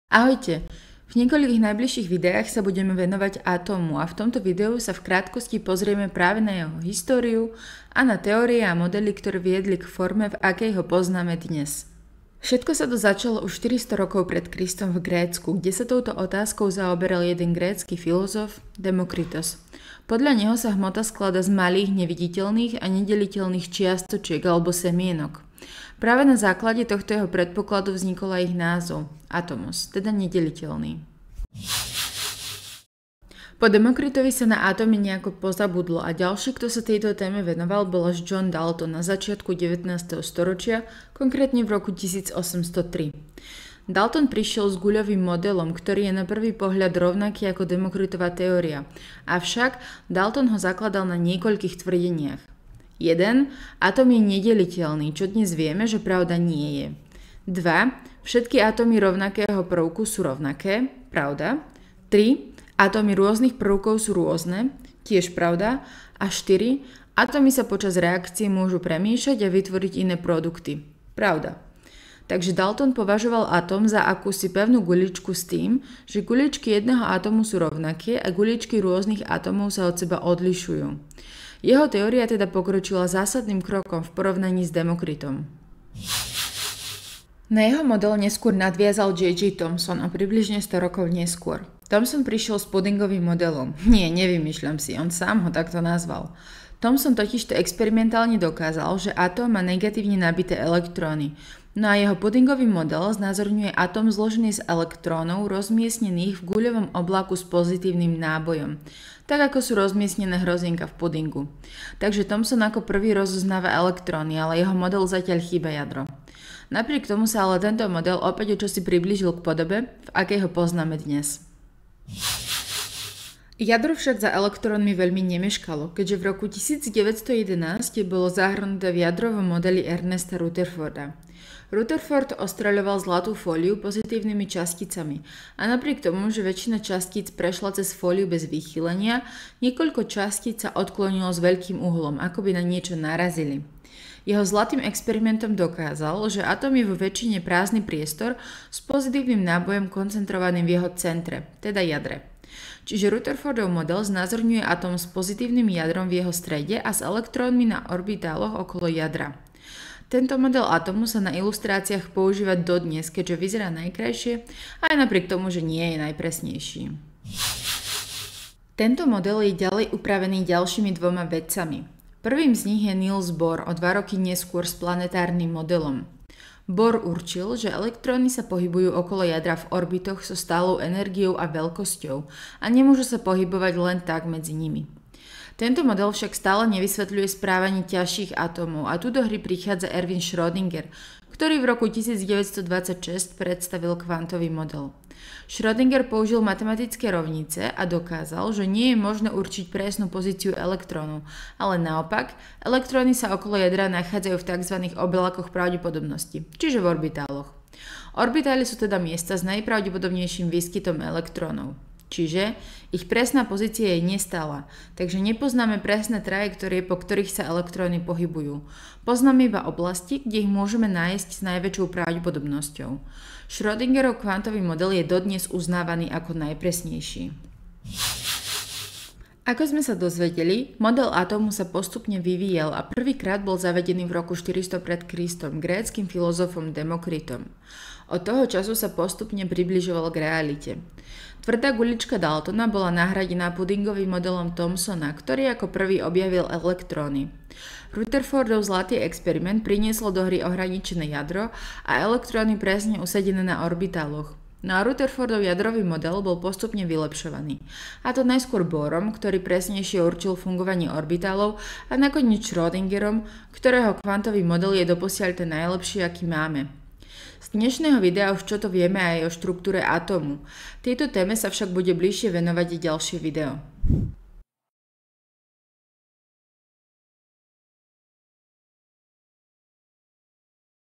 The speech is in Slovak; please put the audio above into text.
Ahojte! V niekoľkých najbližších videách sa budeme venovať atómu a v tomto videu sa v krátkosti pozrieme práve na jeho históriu a na teórie a modely, ktoré viedli k forme, v akej ho poznáme dnes. Všetko sa to začalo už 400 rokov pred Kristom v Grécku, kde sa touto otázkou zaoberal jeden grécky filozof, Demokritos. Podľa neho sa hmota skladá z malých, neviditeľných a nedeliteľných čiastočiek alebo semienok. Práve na základe tohto jeho predpokladu vznikol aj ich názov, atomos, teda nedeliteľný. Po Demokritovi sa na atómy nejako pozabudlo a ďalší, kto sa tejto téme venoval, bol až John Dalton na začiatku 19. storočia, konkrétne v roku 1803. Dalton prišiel s guľovým modelom, ktorý je na prvý pohľad rovnaký ako Demokritova teória, avšak Dalton ho zakladal na niekoľkých tvrdeniach. 1. Atóm je nedeliteľný, čo dnes vieme, že pravda nie je. 2. Všetky atómy rovnakého prvku sú rovnaké, pravda. 3. Atómy rôznych prvkov sú rôzne, tiež pravda. A 4. Atómy sa počas reakcie môžu premiešať a vytvoriť iné produkty, pravda. Takže Dalton považoval atóm za akúsi pevnú guličku s tým, že guličky jedného atómu sú rovnaké a guličky rôznych atómov sa od seba odlišujú. Jeho teória teda pokročila zásadným krokom v porovnaní s Demokritom. Na jeho model neskôr nadviazal J.J. Thomson a približne 100 rokov neskôr. Thomson prišiel s pudingovým modelom. Nie, nevymýšľam si, on sám ho takto nazval. Thomson totižto experimentálne dokázal, že atóm má negatívne nabité elektróny. No a jeho pudingový model znázorňuje atóm zložený z elektrónov rozmiestnených v guľovom oblaku s pozitívnym nábojom, tak ako sú rozmiestnené hrozienka v pudingu. Takže Thomson ako prvý rozoznáva elektróny, ale jeho model zatiaľ chýba jadro. Napriek tomu sa ale tento model opäť o čosi priblížil k podobe, v akej ho poznáme dnes. Jadro však za elektrónmi veľmi nemeškalo, keďže v roku 1911 bolo zahrnuté v jadrovom modeli Ernesta Rutherforda. Rutherford ostreľoval zlatú fóliu pozitívnymi časticami a napriek tomu, že väčšina častíc prešla cez fóliu bez vychýlenia, niekoľko častíc sa odklonilo s veľkým uhlom, ako by na niečo narazili. Jeho zlatým experimentom dokázal, že atóm je vo väčšine prázdny priestor s pozitívnym nábojom koncentrovaným v jeho centre, teda jadre. Čiže Rutherfordov model znázorňuje atóm s pozitívnym jadrom v jeho strede a s elektrónmi na orbitáloch okolo jadra. Tento model atómu sa na ilustráciách používa dodnes, keďže vyzerá najkrajšie, aj napriek tomu, že nie je najpresnejší. Tento model je ďalej upravený ďalšími dvoma vedcami. Prvým z nich je Niels Bohr o 2 roky neskôr s planetárnym modelom. Bohr určil, že elektróny sa pohybujú okolo jadra v orbitoch so stálou energiou a veľkosťou a nemôžu sa pohybovať len tak medzi nimi. Tento model však stále nevysvetľuje správanie ťažších atómov a tu do hry prichádza Erwin Schrödinger, ktorý v roku 1926 predstavil kvantový model. Schrödinger použil matematické rovnice a dokázal, že nie je možné určiť presnú pozíciu elektrónov, ale naopak, elektróny sa okolo jadra nachádzajú v tzv. Oblakoch pravdepodobnosti, čiže v orbitáloch. Orbitály sú teda miesta s najpravdepodobnejším výskytom elektrónov. Čiže ich presná pozícia je nestála, takže nepoznáme presné trajektórie, po ktorých sa elektróny pohybujú. Poznáme iba oblasti, kde ich môžeme nájsť s najväčšou pravdepodobnosťou. Schrödingerov kvantový model je dodnes uznávaný ako najpresnejší. Ako sme sa dozvedeli, model atómu sa postupne vyvíjal a prvýkrát bol zavedený v roku 400 pred Kristom gréckym filozofom Demokritom. Od toho času sa postupne približoval k realite. Tvrdá gulička Daltona bola nahradená pudingovým modelom Thomsona, ktorý ako prvý objavil elektróny. Rutherfordov zlatý experiment priniesol do hry ohraničené jadro a elektróny presne usadené na orbitáloch. No a Rutherfordov jadrový model bol postupne vylepšovaný. A to najskôr Bohrom, ktorý presnejšie určil fungovanie orbitálov a nakoniec Schrödingerom, ktorého kvantový model je doposiaľ ten najlepší, aký máme. Z dnešného videa už čo to vieme aj o štruktúre atómu. Tejto téme sa však bude bližšie venovať i ďalšie video.